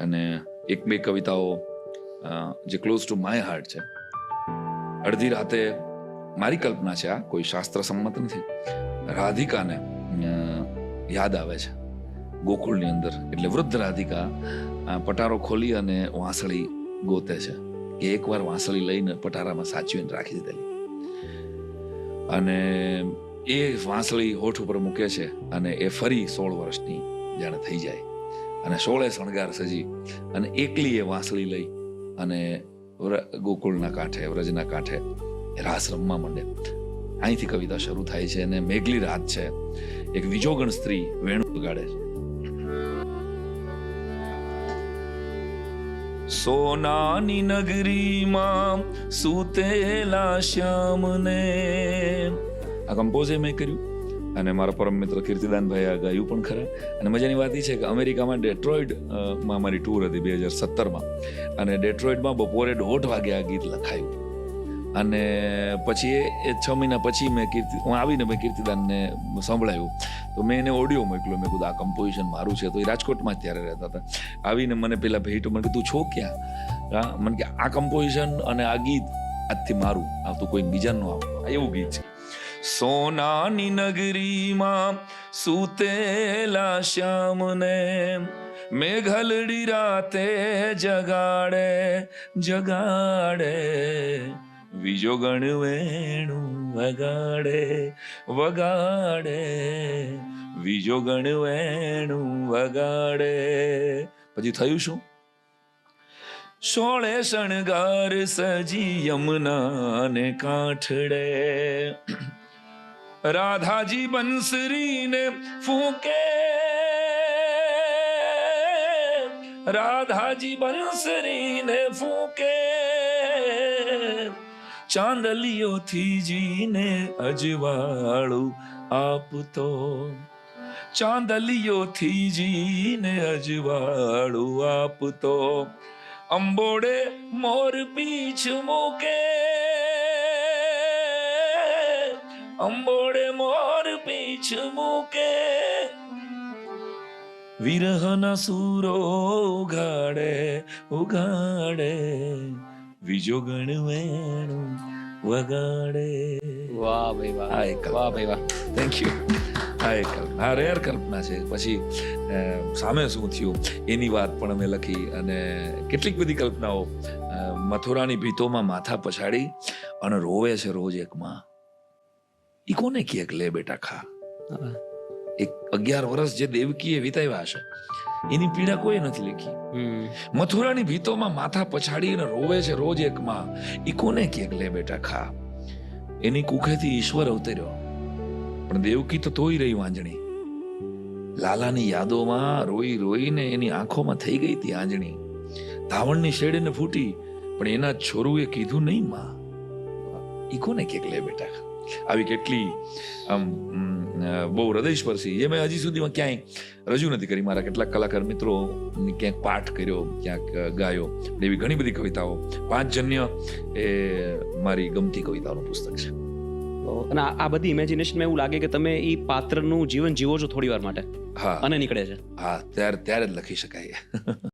અને એક બે કવિતાઓ જે ક્લોઝ ટુ માય હાર્ટ છે. અડધી રાતે મારી કલ્પના છે, આ કોઈ શાસ્ત્ર સંમત નથી, રાધિકાને યાદ આવે છે ગોકુળની અંદર. એટલે વૃદ્ધ રાધિકા પટારો ખોલી અને વાંસળી ગોતે છે કે એકવાર વાંસળી લઈને પટારામાં સાચવીને રાખી દીધેલી, અને એ વાંસળી હોઠ ઉપર મૂકે છે અને એ ફરી 16 વર્ષની જાણે થઈ જાય અને 16 શણગાર સજી અને એકલી એ વાંસળી લઈ અને ગોકુળના કાંઠે, વ્રજના કાંઠે રાસ રમવા માંડે. અહીંથી કવિતા શરૂ થાય છે અને મેઘલી રાત છે. એક વિજોગણ સ્ત્રી વેણુ વગાડે છે. સોનાની નગરીમાં સૂતેલા શ્યામને, આ કમ્પોઝ મેં કર્યું અને મારા પરમ મિત્ર કીર્તિદાનભાઈ આ ગાયું પણ ખરા. અને મજાની વાત એ છે કે અમેરિકામાં ડેટ્રોઇડમાં મારી ટૂર હતી 2017માં, અને ડેટ્રોઇડમાં બપોરે 1:30 વાગે આ ગીત લખાયું. અને પછી એ 6 મહિના પછી હું આવીને મેં કીર્તિદાનને સંભળાયું, તો મેં એને ઓડિયો મોકલ્યો. મેં કીધું આ કમ્પોઝિશન મારું છે. તો એ રાજકોટમાં જ ત્યારે રહેતા હતા. આવીને મને પેલા ભેટ, મને કીધું છો ક્યાં? મને કે આ કમ્પોઝિશન અને આ ગીત આજથી મારું, આ તો કોઈ બીજાનું આવતું, એવું ગીત છે. સોનાની નગરીમાં સૂતેલા શ્યામને, મેઘલડી રાતે જગાડે જગાડે, વિજોગણ વેણુ વગાડે વગાડે, વિજોગણ વેણુ વગાડે. પછી થયું શું? 16 શણગાર સજી યમુના ને કાંઠડે, રાધાજી બંસરીને ફૂંકે, રાધાજી બંસરીને ફૂંકે, ચાંદલિયોથી જીને અજવાળું આપતો, ચાંદલિયોથી જીને અજવાળું આપતો, અંબોડે મોર પીછ મૂકે, અંબોડે મોર પીછ મૂકે, વિરહના સૂરો ઉગાડે ઉગાડે, વિજોગણ વેણુ વગાડે. વાહ ભાઈ વાહ, વાહ ભાઈ વાહ, થેન્ક યુ. આ રેર કલ્પના છે. પછી સામે શું થયું એની વાત પણ અમે લખી, અને કેટલીક બધી કલ્પનાઓ. મથુરાની ભીતોમાં માથા પછાડી અને રોવે છે રોજ એક માં, ઈ કોને કહે લે બેટા ખા. એક 11 વર્ષ જે દેવકીએ વિતાવ્યા હશે એની પીડા કોઈ નથી લખી. મથુરાની ભીતોમાં માથા પછાડી અને રોવે છે રોજ એક માં, ઈ કોને કહે લે બેટા ખા. એની કુખેથી ઈશ્વર અવતર્યો, પણ દેવકી તો તોય રહી વાંજણી. લાલાની યાદોમાં રોઈ રોઈને એની આંખોમાં થઈ ગઈ હતી આંજણી. ધાવણની શેડને ફૂટી, પણ એના છોરુએ કીધું નહીં માં, ઈ કોને કે લે બેટા. આવી કેટલી આમ બહુ હૃદયસ્પર્શી, જે મેં હજી સુધીમાં ક્યાંય રજૂ નથી કરી. મારા કેટલાક કલાકાર મિત્રો ક્યાંક પાઠ કર્યો, ક્યાંક ગાયો, એવી ઘણી બધી કવિતાઓ. 5 જન્ય એ મારી ગમતી કવિતાઓનું પુસ્તક છે. અને આ બધી ઇમેજિનેશનમાં એવું લાગે કે તમે એ પાત્રનું જીવન જીવો છો થોડી વાર માટે. હા, અને નીકળે છે. હા, ત્યારે જ લખી શકાય.